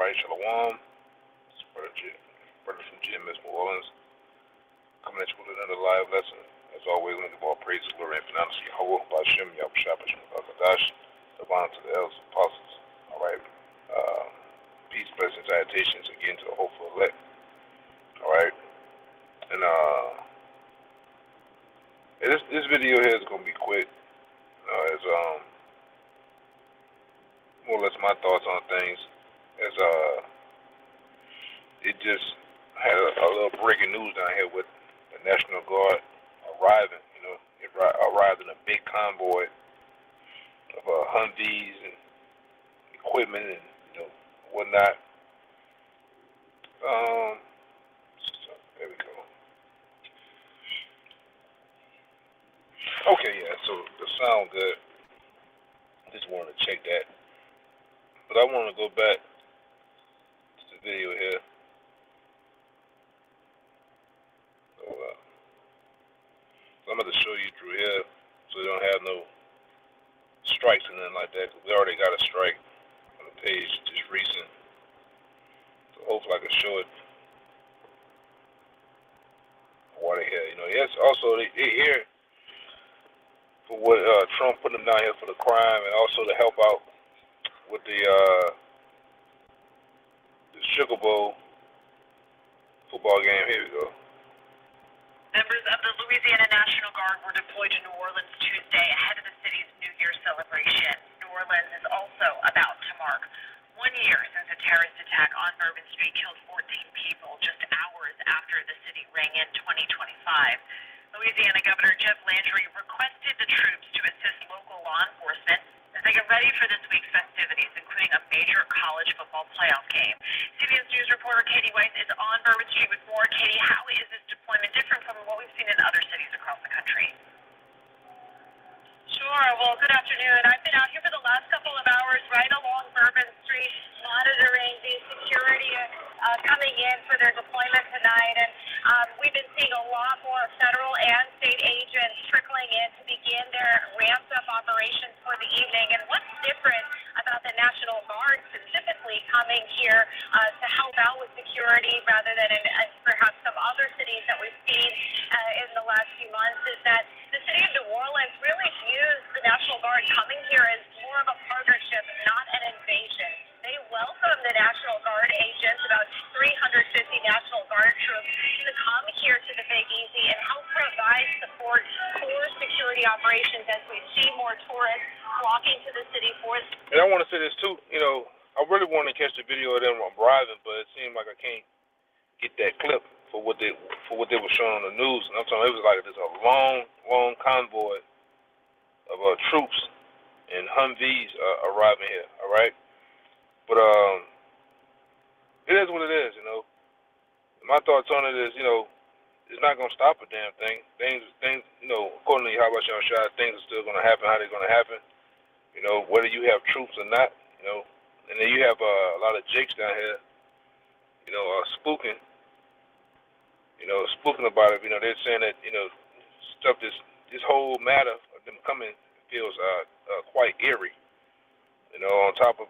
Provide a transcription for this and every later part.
right, Shalom. It's brother from GMS New Orleans. Coming at you with another live lesson. As always, let me give all praise, glory, and finality to Yahweh, Ba'ashem, Yahushua, B'Shem, Kadash, divine to the elders, apostles. All right. Peace, blessings, salutations again to the hopeful elect. All right. And this video here is gonna be quick. As more or less my thoughts on things. As it just had a little breaking news down here with the National Guard arriving. It arrived in a big convoy of Humvees and equipment and whatnot. So there we go. Okay, yeah. So the sound good. Just wanted to check that, but I want to go back to the video here. So I'm going to show you through here so we don't have no strikes and nothing like that, because we already got a strike on the page just recent. So hopefully I can show it while they're here. Yes, also they here for what Trump put them down here for the crime, and also to help out with the Sugar Bowl football game. Here we go. Members of the Louisiana National Guard were deployed to New Orleans Tuesday ahead of the city's New Year's celebration. New Orleans is also about to mark 1 year since a terrorist attack on Bourbon Street killed 14 people just hours after the city rang in 2025. Louisiana Governor Jeff Landry requested the troops to assist local law enforcement as they get ready for this week's festivities, including a major college football playoff game. CBS News reporter Katie Weiss is on Bourbon Street with more. Katie, how is this deployment different from what we've seen in other cities across the country? Sure. Well, good afternoon. I've been out here for the last couple of hours right along Bourbon Street, monitoring the security coming in for their deployment tonight. And we've been seeing a lot more federal and state agents trickling in to begin their ramped-up operations for the evening. And what's different about the National Guard specifically coming here to help out with security rather than in perhaps some other cities that we've seen in the last few months is that the city of New Orleans really views the National Guard coming here as more of a partnership, not an invasion. They welcome the National Guard agents, about 350 National Guard troops, to come here to the Big Easy and help provide support for security operations as we see more tourists flocking to the city for. And I want to say this too. I really want to catch the video of them arriving, but it seemed like I can't get that clip for what they were showing on the news. And I'm talking, it was like just a long convoy of troops and Humvees arriving here. All right, but it is what it is. My thoughts on it is, it's not gonna stop a damn thing. Things, according to Yahweh Shah, things are still gonna happen how they're gonna happen. Whether you have troops or not. And then you have a lot of jakes down here, spooking. Spooking about it. They're saying that stuff. This whole matter of them coming feels quite eerie. On top of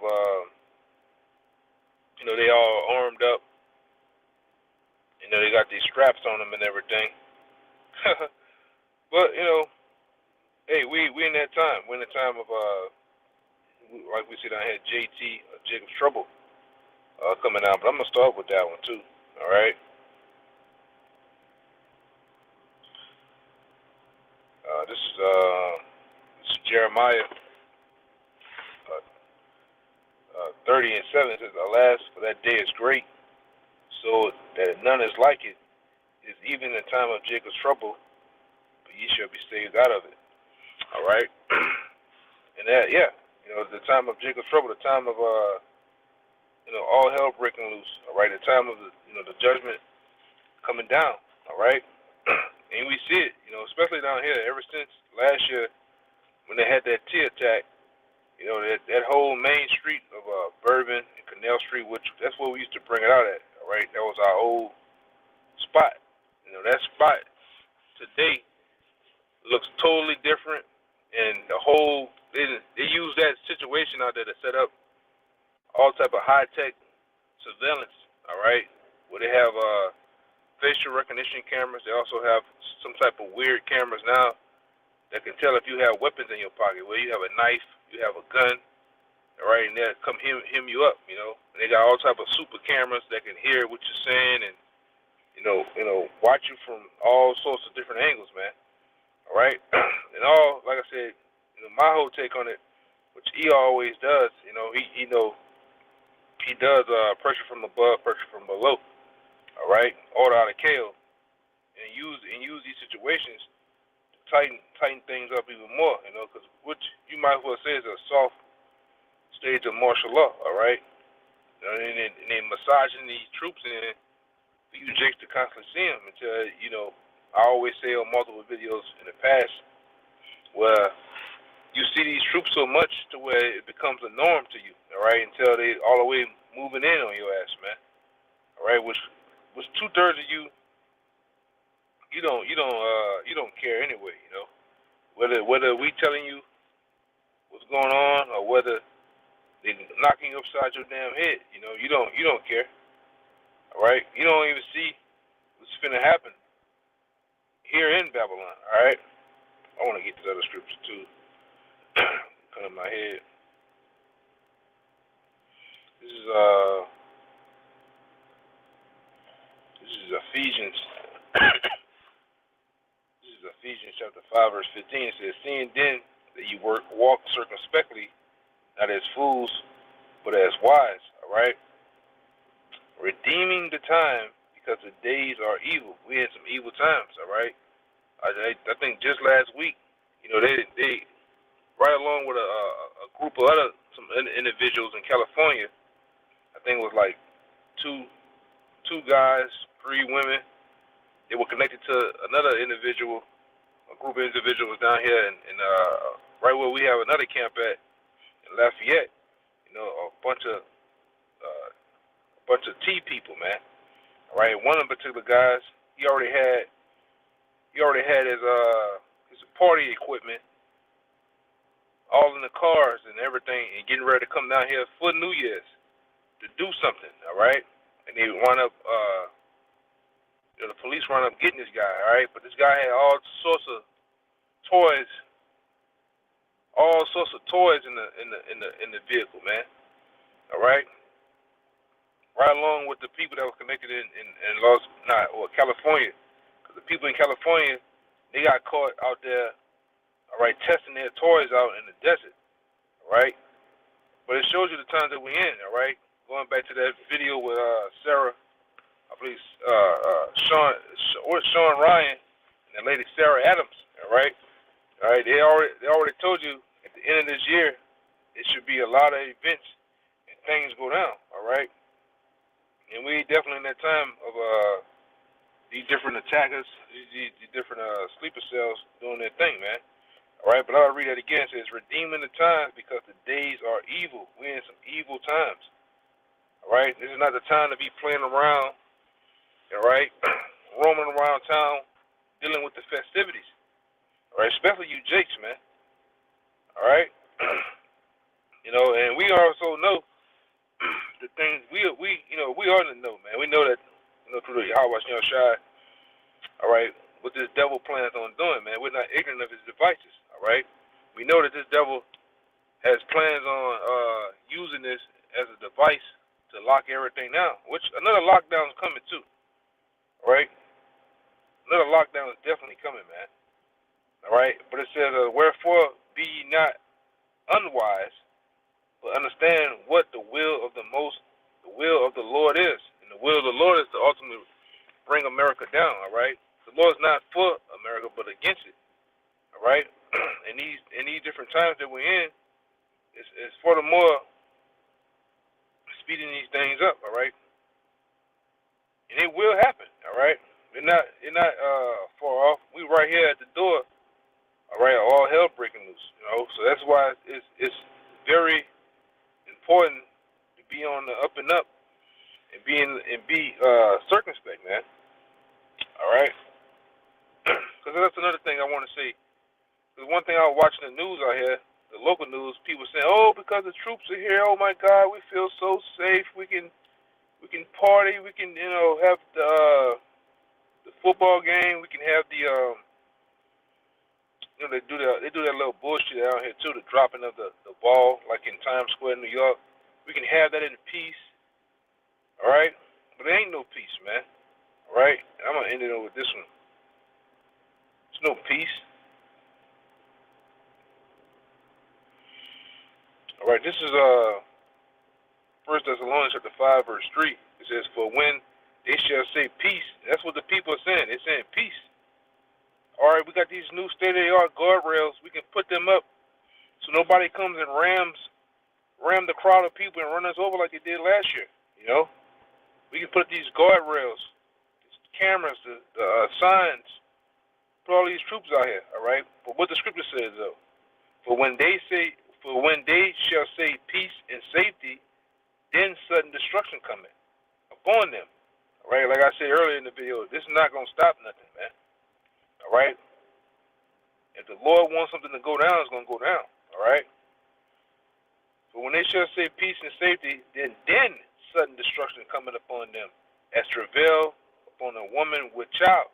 they all armed up. They got these straps on them and everything. But hey, we in that time. We're in the time of like we see down here, JT Jacob's Trouble coming out. But I'm gonna start with that one too. All right. This is Jeremiah 30:7. It says, "Alas, for that day is great, so that none is like it. Is even the time of Jacob's trouble, but ye shall be saved out of it." All right. And that, yeah, the time of Jacob's trouble, the time of all hell breaking loose. All right, the time of the judgment coming down. All right. And we see it, especially down here. Ever since last year, when they had that T attack, that whole main street of Bourbon and Canal Street, which that's where we used to bring it out at. All right, that was our old spot. That spot today looks totally different, and the whole they use that situation out there to set up all type of high tech surveillance, all right, where they have facial recognition cameras. They also have some type of weird cameras now that can tell if you have weapons in your pocket, where you have a knife, you have a gun, all right, and they'll come hem you up, you know. And they got all type of super cameras that can hear what you're saying and watch you from all sorts of different angles, man. All right, and all, like I said, my whole take on it, which he always does, he does pressure from above, pressure from below. All right, order out of chaos, and use these situations to tighten things up even more, because what you might as well say is a soft stage of martial law. All right, and then massaging these troops in for you Jakes to constantly see them until I always say on multiple videos in the past where you see these troops so much to where it becomes a norm to you, all right, until they all the way moving in on your ass, man. All right, which 2/3 of you don't care anyway, whether we telling you what's going on or whether they knocking you upside your damn head, you don't care. All right, you don't even see what's finna happen here in Babylon. All right, I want to get to the other scripture too. Cut in my head. This is Ephesians. This is Ephesians chapter 5 verse 15. It says, "Seeing then that you walk circumspectly, not as fools, but as wise." All right, redeeming the time because the days are evil. We had some evil times. All right, I think just last week, they right along with a group of some individuals in California. I think it was like two guys, 3 women. They were connected to another individual, a group of individuals down here, and right where we have another camp at in Lafayette. A bunch of T people, man. All right, one of the particular guys, he already had his party equipment all in the cars and everything, and getting ready to come down here for New Year's to do something. All right, and they wound up, the police wound up getting this guy. All right, but this guy had all sorts of toys in the vehicle, man. All right, right along with the people that were connected in California, because the people in California, they got caught out there, all right, testing their toys out in the desert, all right. But it shows you the times that we're in, all right. Going back to that video with Sarah, I believe Sean Ryan and that lady Sarah Adams, all right. All right, they already told you at the end of this year it should be a lot of events and things go down, all right. And we definitely in that time of these different attackers, these different sleeper cells doing their thing, man. All right, but I'll read that again. It says, "Redeeming the times because the days are evil." We're in some evil times. All right, this is not the time to be playing around. All right, roaming around town, dealing with the festivities. All right, especially you Jakes, man. All right, and we also know the things we are in the know, man. We know that through the Yahweh Shai. All right, what this devil plans on doing, man. We're not ignorant of his devices. All right, we know that this devil has plans on using this as a device to lock everything down. Which another lockdown is coming too. All right, another lockdown is definitely coming, man. All right, but it says, "Wherefore be ye not unwise, but understand what the will of the Lord is." And the will of the Lord is to ultimately bring America down. All right, the Lord's not for America, but against it. All right, in these different times that we're in, it's furthermore speeding these things up. All right, and it will happen. All right, it's not far off. We right here at the door. All right, all hell breaking loose. So that's why it's very important to be on the up and up and be circumspect, man. All right, because that's another thing I want to say. Because one thing I was watching the news out here, the local news, people saying, "Oh, because the troops are here, oh my God, we feel so safe. We can We can party. We can, have the football game. We can have the they do that little bullshit out here too, the dropping of the ball, like in Times Square, New York. We can have that in peace, all right? But there ain't no peace, man. All right? I'm gonna end it with this one. There's no peace. All right, this is 1 Thessalonians chapter 5, verse 3. It says, "For when they shall say peace," that's what the people are saying. They're saying peace. All right, we got these new state-of-the-art guardrails. We can put them up so nobody comes and ram the crowd of people and run us over like they did last year. We can put these guardrails, these cameras, the signs, put all these troops out here. All right, but what the scripture says though, for when they shall say peace and safety, then sudden destruction cometh upon them. All right, like I said earlier in the video, this is not gonna stop nothing, man. All right? If the Lord wants something to go down, it's going to go down. All right? But when they shall say peace and safety, then sudden destruction cometh upon them, as travail upon a woman with child.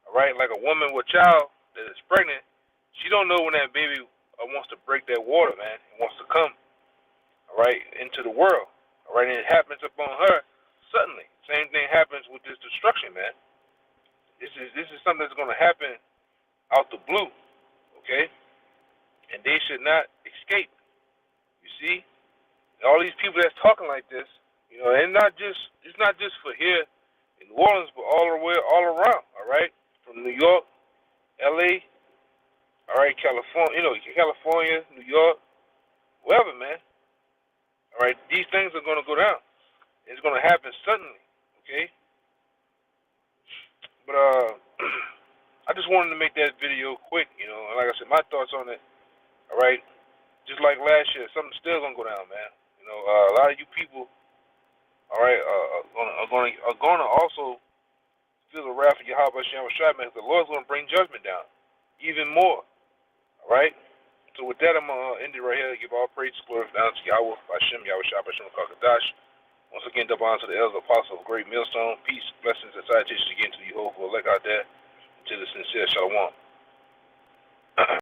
All right? Like a woman with child that is pregnant, she don't know when that baby wants to break that water, man. It wants to come, all right, into the world. All right? And it happens upon her suddenly. Same thing happens with this destruction, man. This is something that's going to happen out the blue, okay? And they should not escape. You see, all these people that's talking like this, and it's not just for here in New Orleans, but all around. All right, from New York, L.A., all right, California, New York, wherever, man. All right, these things are going to go down. It's going to happen suddenly, okay? But I just wanted to make that video quick, and like I said, my thoughts on it. All right, just like last year, something's still gonna go down, man. A lot of you people, all right, are gonna also feel the wrath of Yahweh Shem Shai, man. The Lord's gonna bring judgment down, even more. All right. So with that, I'm gonna end it right here. Give all praise, glory, down to Yahweh Hashem, Yahweh Shai, Hashem Kakadash. Once again, double honor to the elders, apostles of Great Millstone. Peace, blessings, and salutations again to you, whole elect out there, to the sincere Shalom.